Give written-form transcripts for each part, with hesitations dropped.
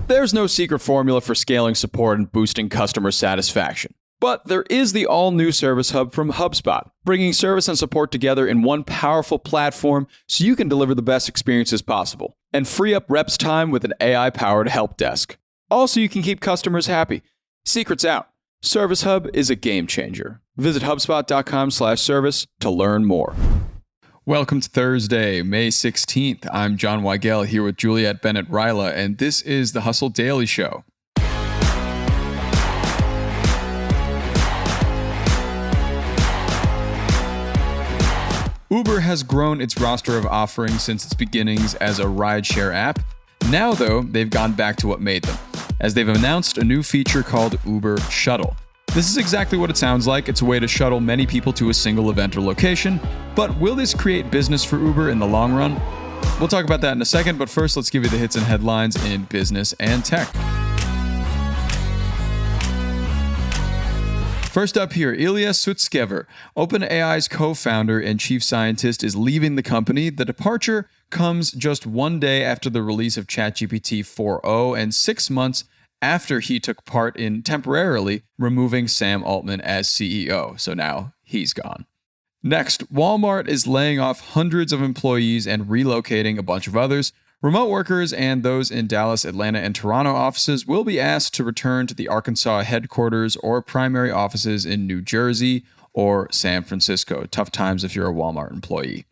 There's no secret formula for scaling support and boosting customer satisfaction. But there is the all-new Service Hub from HubSpot, bringing service and support together in one powerful platform so you can deliver the best experiences possible and free up reps' time with an AI-powered help desk. Also, you can keep customers happy. Secret's out. Service Hub is a game changer. Visit HubSpot.com/service to learn more. Welcome to Thursday, May 16th. I'm John Weigell here with Juliet, Bennet, Ryla, and this is the Hustle Daily Show. Uber has grown its roster of offerings since its beginnings as a rideshare app. Now, though, they've gone back to what made them, as they've announced a new feature called Uber Shuttle. This is exactly what it sounds like. It's a way to shuttle many people to a single event or location. But will this create business for Uber in the long run? We'll talk about that in a second, but first let's give you the hits and headlines in business and tech. First up here, Ilya Sutskever, OpenAI's co-founder and chief scientist, is leaving the company. The departure comes just one day after the release of ChatGPT 4.0 and 6 months after he took part in temporarily removing Sam Altman as CEO. So now he's gone. Next, Walmart is laying off hundreds of employees and relocating a bunch of others. Remote workers and those in Dallas, Atlanta, and Toronto offices will be asked to return to the Arkansas headquarters or primary offices in New Jersey or San Francisco. Tough times if you're a Walmart employee.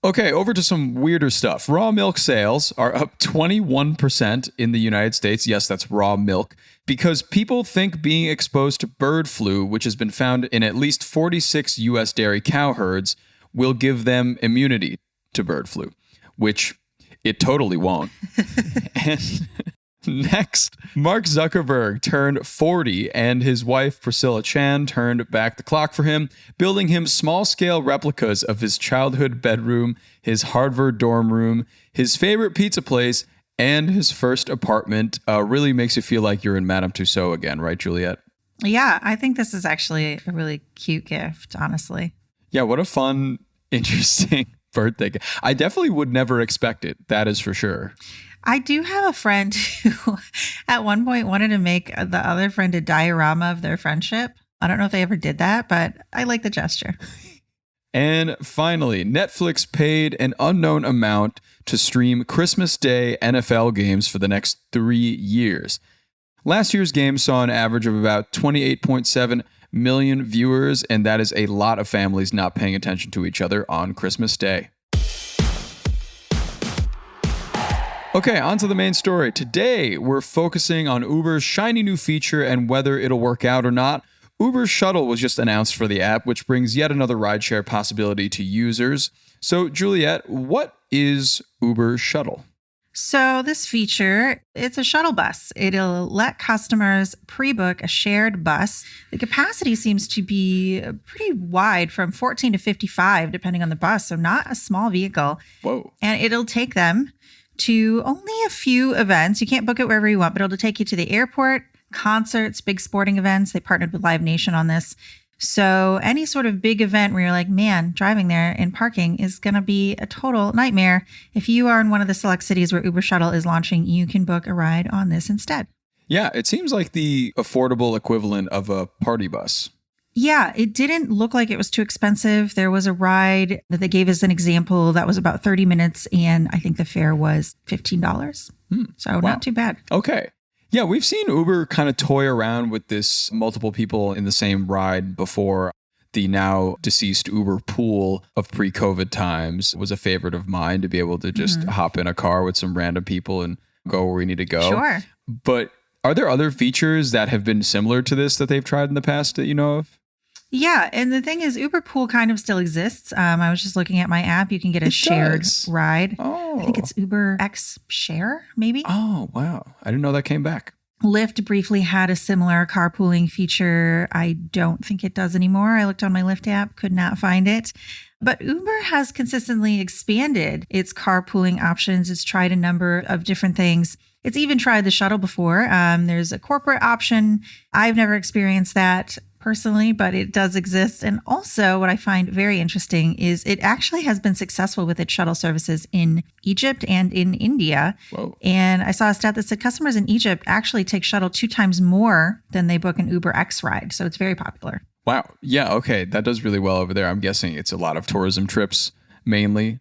Okay, over to some weirder stuff. Raw milk sales are up 21% in the United States. Yes, that's raw milk. Because people think being exposed to bird flu, which has been found in at least 46 U.S. dairy cow herds, will give them immunity to bird flu, which it totally won't. And next, Mark Zuckerberg turned 40 and his wife Priscilla Chan turned back the clock for him, building him small-scale replicas of his childhood bedroom, his Harvard dorm room, his favorite pizza place, and his first apartment. Really makes you feel like you're in Madame Tussauds again, right, Juliet? Yeah, I think this is actually a really cute gift, honestly. Yeah, what a fun, interesting birthday gift. I definitely would never expect it. That is for sure. I do have a friend who at one point wanted to make the other friend a diorama of their friendship. I don't know if they ever did that, but I like the gesture. And finally, Netflix paid an unknown amount to stream Christmas Day NFL games for the next 3 years. Last year's game saw an average of about 28.7 million viewers, and that is a lot of families not paying attention to each other on Christmas Day. Okay, on to the main story. Today, we're focusing on Uber's shiny new feature and whether it'll work out or not. Uber Shuttle was just announced for the app, which brings yet another rideshare possibility to users. So, Juliet, what is Uber Shuttle? So this feature, it's a shuttle bus. It'll let customers pre-book a shared bus. The capacity seems to be pretty wide, from 14 to 55, depending on the bus. So not a small vehicle. Whoa. And it'll take them to only a few events. You can't book it wherever you want, but it'll take you to the airport, concerts, big sporting events. They partnered with Live Nation on this. So any sort of big event where you're like, man, driving there in parking is going to be a total nightmare. If you are in one of the select cities where Uber Shuttle is launching, you can book a ride on this instead. Yeah, it seems like the affordable equivalent of a party bus. Yeah, it didn't look like it was too expensive. There was a ride that they gave as an example that was about 30 minutes, and I think the fare was $15. So not too bad. Okay. Yeah, we've seen Uber kind of toy around with this multiple people in the same ride before. The now deceased Uber Pool of pre-COVID times was a favorite of mine, to be able to just hop in a car with some random people and go where we need to go. Sure. But are there other features that have been similar to this that they've tried in the past that you know of? Yeah. And the thing is, Uber Pool kind of still exists. I was just looking at my app. You can get a shared ride. Oh. I think it's Uber X Share, maybe. Oh, wow. I didn't know that came back. Lyft briefly had a similar carpooling feature. I don't think it does anymore. I looked on my Lyft app, could not find it. But Uber has consistently expanded its carpooling options. It's tried a number of different things. It's even tried the shuttle before. There's a corporate option. I've never experienced that. personally, but it does exist. And also what I find very interesting is it actually has been successful with its shuttle services in Egypt and in India. Whoa. And I saw a stat that said customers in Egypt actually take shuttle 2 times more than they book an Uber X ride. So it's very popular. Wow. Yeah. Okay. That does really well over there. I'm guessing it's a lot of tourism trips mainly.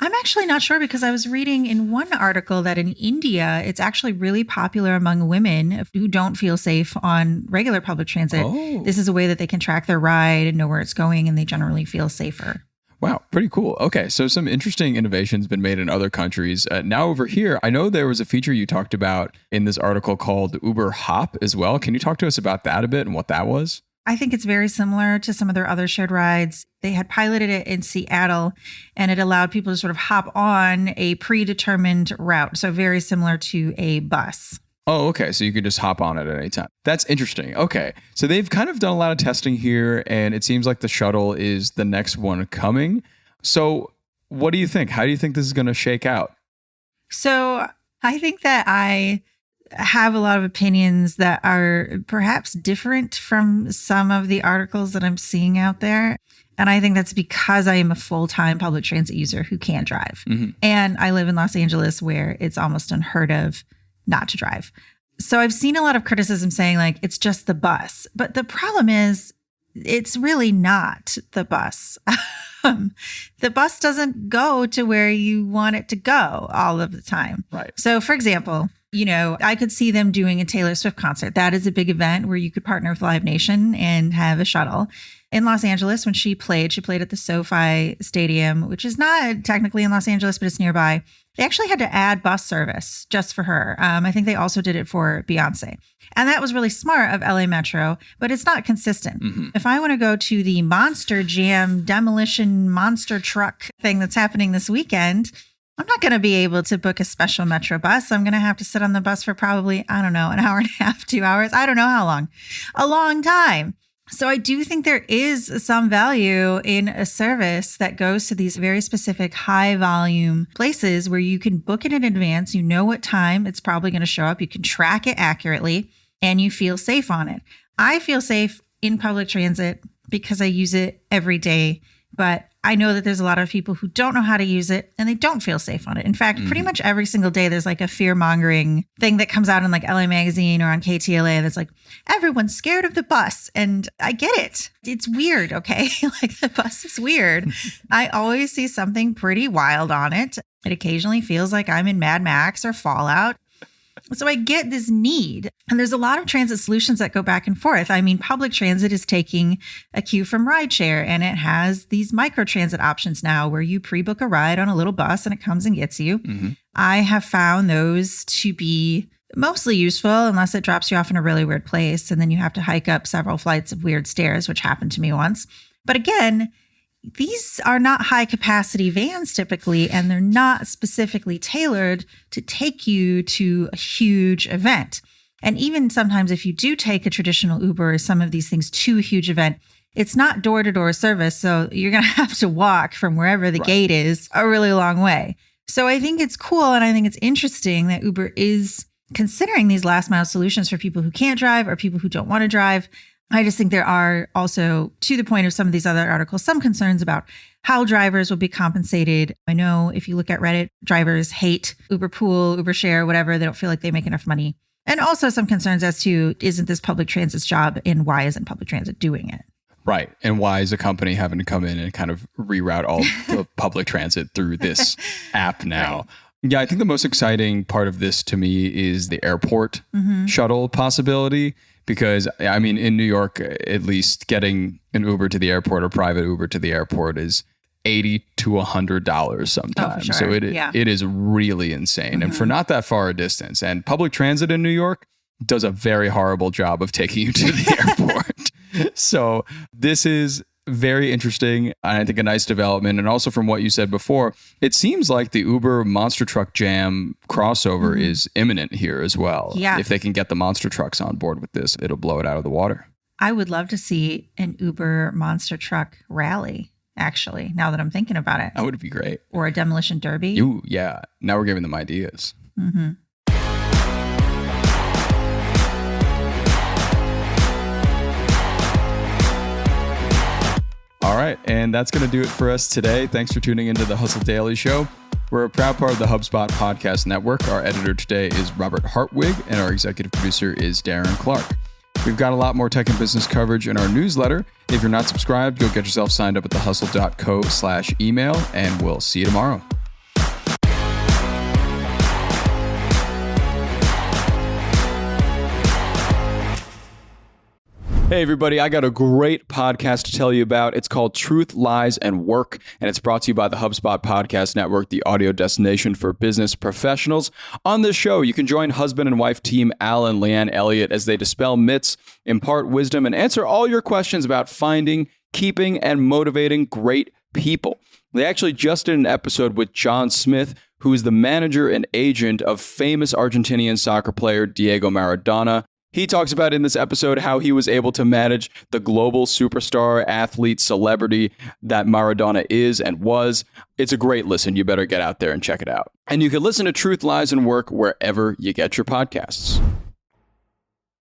I'm actually not sure because I was reading in one article that in India, it's actually really popular among women who don't feel safe on regular public transit. Oh. This is a way that they can track their ride and know where it's going, and they generally feel safer. Wow, pretty cool. Okay, so some interesting innovations been made in other countries. Now over here, I know there was a feature you talked about in this article called Uber Hop as well. Can you talk to us about that a bit and what that was? I think it's very similar to some of their other shared rides. They had piloted it in Seattle, and it allowed people to sort of hop on a predetermined route. So very similar to a bus. Oh, okay. So you could just hop on it at any time. That's interesting. Okay. So they've kind of done a lot of testing here, and it seems like the shuttle is the next one coming. So what do you think? How do you think this is going to shake out? So I think that I have a lot of opinions that are perhaps different from some of the articles that I'm seeing out there. And I think that's because I am a full-time public transit user who can't drive. Mm-hmm. And I live in Los Angeles where it's almost unheard of not to drive. So I've seen a lot of criticism saying like, it's just the bus. But the problem is it's really not the bus. The bus doesn't go to where you want it to go all of the time. Right. So for example, I could see them doing a Taylor Swift concert. That is a big event where you could partner with Live Nation and have a shuttle. In Los Angeles, when she played at the SoFi Stadium, which is not technically in Los Angeles, but it's nearby. They actually had to add bus service just for her. I think they also did it for Beyonce. And that was really smart of LA Metro, but it's not consistent. Mm-hmm. If I want to go to the Monster Jam demolition monster truck thing that's happening this weekend, I'm not going to be able to book a special Metro bus. I'm going to have to sit on the bus for probably, an hour and a half, 2 hours. I don't know how long. A long time. So I do think there is some value in a service that goes to these very specific high volume places where you can book it in advance. You know what time it's probably going to show up. You can track it accurately and you feel safe on it. I feel safe in public transit because I use it every day. But I know that there's a lot of people who don't know how to use it and they don't feel safe on it. In fact, pretty much every single day, there's like a fear mongering thing that comes out in like LA Magazine or on KTLA that's like, everyone's scared of the bus. And I get it. It's weird. Okay. Like the bus is weird. I always see something pretty wild on it. It occasionally feels like I'm in Mad Max or Fallout. So I get this need. And there's a lot of transit solutions that go back and forth. I mean, public transit is taking a cue from rideshare, and it has these micro transit options now where you pre-book a ride on a little bus and it comes and gets you. Mm-hmm. I have found those to be mostly useful unless it drops you off in a really weird place. And then you have to hike up several flights of weird stairs, which happened to me once. But again, these are not high capacity vans typically, and they're not specifically tailored to take you to a huge event. And even sometimes if you do take a traditional Uber or some of these things to a huge event, it's not door-to-door service. So you're going to have to walk from wherever the gate is a really long way. So I think it's cool. And I think it's interesting that Uber is considering these last mile solutions for people who can't drive or people who don't want to drive. I just think there are also, to the point of some of these other articles, some concerns about how drivers will be compensated. I know if you look at Reddit, drivers hate Uber Pool, Uber Share, whatever. They don't feel like they make enough money. And also some concerns as to, isn't this public transit's job and why isn't public transit doing it? Right. And why is a company having to come in and kind of reroute all the public transit through this app now? Right. Yeah, I think the most exciting part of this to me is the airport shuttle possibility. Because, I mean, in New York, at least getting an Uber to the airport or private Uber to the airport is $80 to $100 sometimes. Oh, for sure. So it is really insane. And for not that far a distance. And public transit in New York does a very horrible job of taking you to the airport. So this is very interesting, and I think a nice development. And also from what you said before, it seems like the Uber Monster Truck Jam crossover is imminent here as well. Yeah. If they can get the monster trucks on board with this, it'll blow it out of the water. I would love to see an Uber Monster Truck rally, actually, now that I'm thinking about it. That would be great. Or a demolition derby. Ooh, yeah. Now we're giving them ideas. Mm-hmm. right. And that's going to do it for us today. Thanks for tuning into the Hustle Daily Show. We're a proud part of the HubSpot Podcast Network. Our editor today is Robert Hartwig, and our executive producer is Darren Clark. We've got a lot more tech and business coverage in our newsletter. If you're not subscribed, go get yourself signed up at thehustle.co/email, and we'll see you tomorrow. Hey, everybody, I got a great podcast to tell you about. It's called Truth, Lies, and Work, and it's brought to you by the HubSpot Podcast Network, the audio destination for business professionals. On this show, you can join husband and wife team Al and Leanne Elliott as they dispel myths, impart wisdom, and answer all your questions about finding, keeping, and motivating great people. They actually just did an episode with John Smith, who is the manager and agent of famous Argentinian soccer player Diego Maradona. He talks about in this episode how he was able to manage the global superstar, athlete, celebrity that Maradona is and was. It's a great listen. You better get out there and check it out. And you can listen to Truth, Lies, and Work wherever you get your podcasts.